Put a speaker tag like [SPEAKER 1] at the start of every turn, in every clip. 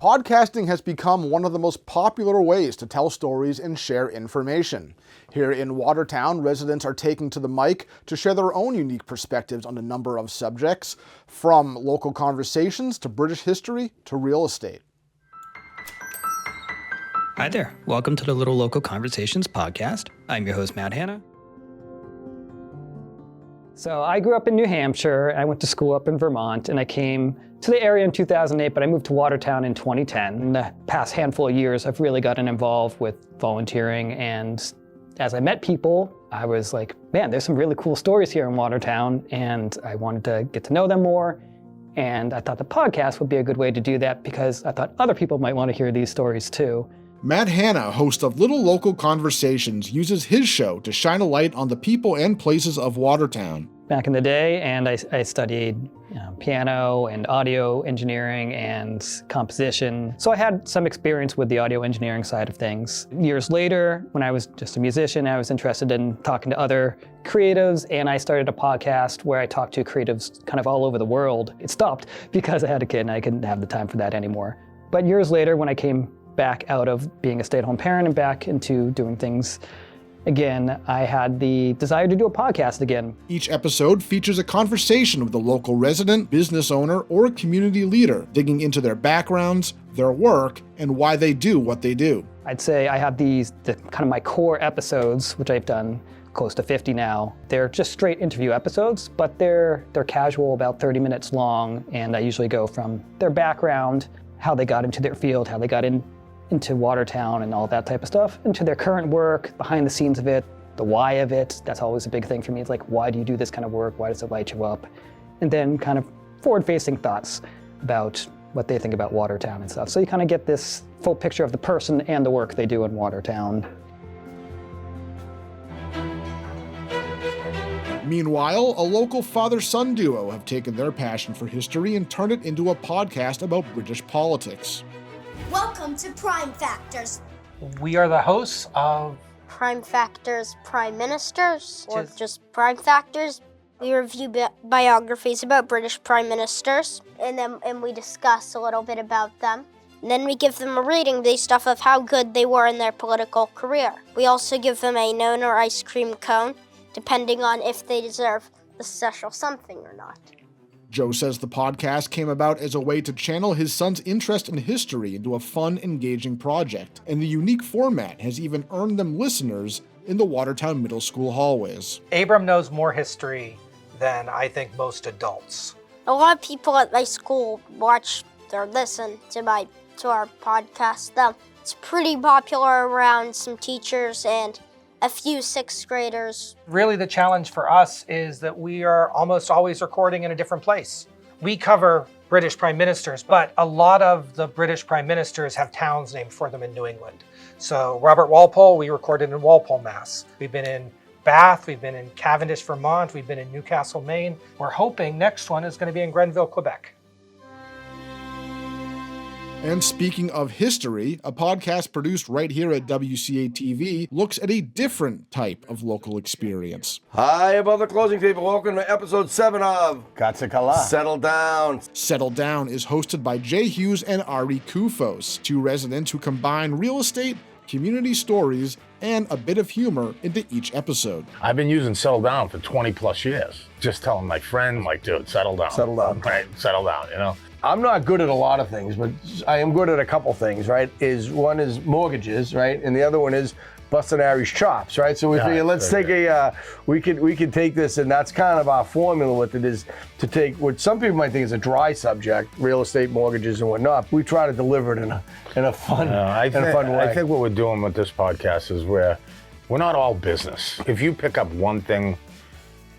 [SPEAKER 1] Podcasting has become one of the most popular ways to tell stories and share information. Here in Watertown, residents are taking to the mic to share their own unique perspectives on a number of subjects, from local conversations to British history to real estate.
[SPEAKER 2] Hi there. Welcome to the Little Local Conversations podcast. I'm your host, Matt Hanna.
[SPEAKER 3] So I grew up in New Hampshire. I went to school up in Vermont, and I came to the area in 2008, but I moved to Watertown in 2010. In the past handful of years, I've really gotten involved with volunteering, and as I met people, I was like, man, there's some really cool stories here in Watertown, and I wanted to get to know them more. And I thought the podcast would be a good way to do that because I thought other people might want to hear these stories too.
[SPEAKER 1] Matt Hanna, host of Little Local Conversations, uses his show to shine a light on the people and places of Watertown.
[SPEAKER 3] Back in the day, and I studied piano and audio engineering and composition. So I had some experience with the audio engineering side of things. Years later, when I was just a musician, I was interested in talking to other creatives, and I started a podcast where I talked to creatives kind of all over the world. It stopped because I had a kid and I couldn't have the time for that anymore. But years later, when I came back out of being a stay-at-home parent and back into doing things again, I had the desire to do a podcast again.
[SPEAKER 1] Each episode features a conversation with a local resident, business owner, or community leader, digging into their backgrounds, their work, and why they do what they do.
[SPEAKER 3] I'd say I have the kind of my core episodes, which I've done close to 50 now. They're just straight interview episodes, but they're casual, about 30 minutes long, and I usually go from their background, how they got into their field, how they got into Watertown and all that type of stuff, into their current work, behind the scenes of it, the why of it. That's always a big thing for me. It's like, why do you do this kind of work? Why does it light you up? And then kind of forward-facing thoughts about what they think about Watertown and stuff. So you kind of get this full picture of the person and the work they do in Watertown.
[SPEAKER 1] Meanwhile, a local father-son duo have taken their passion for history and turned it into a podcast about British politics.
[SPEAKER 4] Welcome to Prime Factors.
[SPEAKER 5] We are the hosts of
[SPEAKER 4] Prime Factors Prime Ministers, or just Prime Factors. We review biographies about British Prime Ministers, and we discuss a little bit about them. And then we give them a rating based off of how good they were in their political career. We also give them a known or ice cream cone, depending on if they deserve the special something or not.
[SPEAKER 1] Joe says the podcast came about as a way to channel his son's interest in history into a fun, engaging project, and the unique format has even earned them listeners in the Watertown Middle School hallways.
[SPEAKER 5] Abram knows more history than I think most adults.
[SPEAKER 4] A lot of people at my school watch or listen to our podcast. It's pretty popular around some teachers and a few sixth graders.
[SPEAKER 5] Really, the challenge for us is that we are almost always recording in a different place. We cover British prime ministers, but a lot of the British prime ministers have towns named for them in New England. So Robert Walpole, we recorded in Walpole, Mass. We've been in Bath, we've been in Cavendish, Vermont, we've been in Newcastle, Maine. We're hoping next one is going to be in Grenville, Quebec.
[SPEAKER 1] And speaking of history, a podcast produced right here at WCA-TV looks at a different type of local experience.
[SPEAKER 6] Hi, about the closing table. Welcome to episode 7 of
[SPEAKER 7] Katsikala.
[SPEAKER 6] Settle Down.
[SPEAKER 1] Settle Down is hosted by Jay Hughes and Ari Kufos, two residents who combine real estate, community stories, and a bit of humor into each episode.
[SPEAKER 7] I've been using Settle Down for 20 plus years. Just telling my friend, like, dude, settle down.
[SPEAKER 6] Settle down.
[SPEAKER 7] Right, settle down, you know?
[SPEAKER 6] I'm not good at a lot of things, but I am good at a couple things, right? One is mortgages, right? And the other one is busting Ari's chops, right? So we figure let's take we could take this, and that's kind of our formula with it, is to take what some people might think is a dry subject, real estate, mortgages, and whatnot. We try to deliver it in a fun way.
[SPEAKER 7] I think what we're doing with this podcast is we're not all business. If you pick up one thing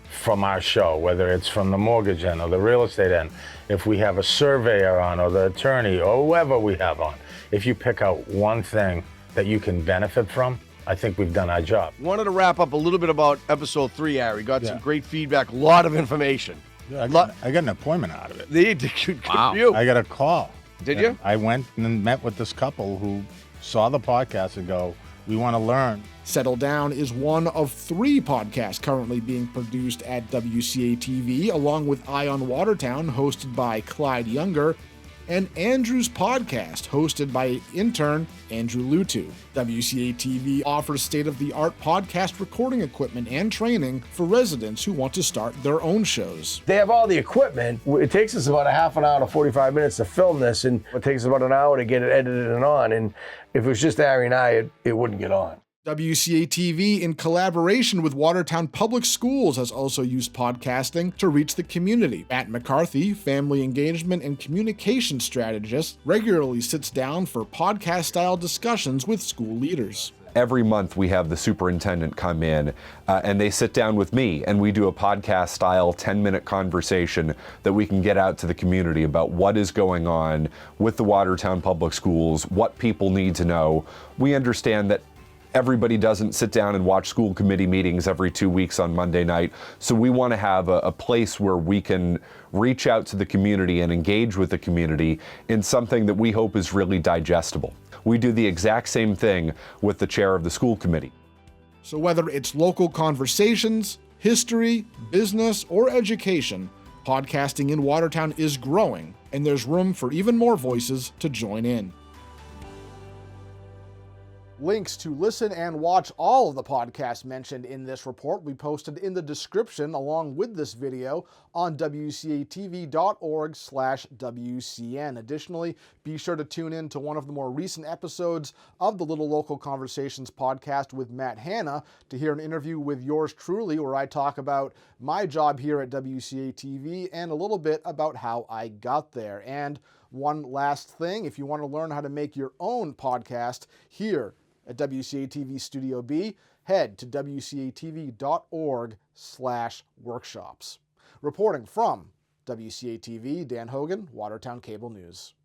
[SPEAKER 7] from our show, whether it's from the mortgage end or the real estate end, if we have a surveyor on or the attorney or whoever we have on, if you pick out one thing that you can benefit from, I think we've done our job.
[SPEAKER 6] Wanted to wrap up a little bit about episode 3, Ari. Got some great feedback, a lot of information.
[SPEAKER 8] I got an appointment out of it.
[SPEAKER 6] Wow.
[SPEAKER 8] I got a call.
[SPEAKER 6] Did you?
[SPEAKER 8] I went and met with this couple who saw the podcast and go, we want to learn.
[SPEAKER 1] Settle Down is one of 3 podcasts currently being produced at WCA-TV, along with Eye on Watertown, hosted by Clyde Younger, and Andrew's Podcast, hosted by intern Andrew Lutu. WCA-TV offers state-of-the-art podcast recording equipment and training for residents who want to start their own shows.
[SPEAKER 6] They have all the equipment. It takes us about a half an hour to 45 minutes to film this, and it takes about an hour to get it edited and on. And if it was just Ari and I, it wouldn't get on.
[SPEAKER 1] WCA-TV, in collaboration with Watertown Public Schools, has also used podcasting to reach the community. Matt McCarthy, family engagement and communication strategist, regularly sits down for podcast-style discussions with school leaders.
[SPEAKER 9] Every month we have the superintendent come in and they sit down with me and we do a podcast style 10-minute conversation that we can get out to the community about what is going on with the Watertown Public Schools, what people need to know. We understand that everybody doesn't sit down and watch school committee meetings every 2 weeks on Monday night. So we want to have a place where we can reach out to the community and engage with the community in something that we hope is really digestible. We do the exact same thing with the chair of the school committee.
[SPEAKER 1] So whether it's local conversations, history, business, or education, podcasting in Watertown is growing, and there's room for even more voices to join in. Links to listen and watch all of the podcasts mentioned in this report will be posted in the description along with this video on wcatv.org/WCN. Additionally, be sure to tune in to one of the more recent episodes of the Little Local Conversations podcast with Matt Hanna to hear an interview with yours truly, where I talk about my job here at WCA-TV and a little bit about how I got there. And one last thing, if you want to learn how to make your own podcast here at WCA-TV Studio B, head to wcatv.org/workshops. Reporting from WCA-TV, Dan Hogan, Watertown Cable News.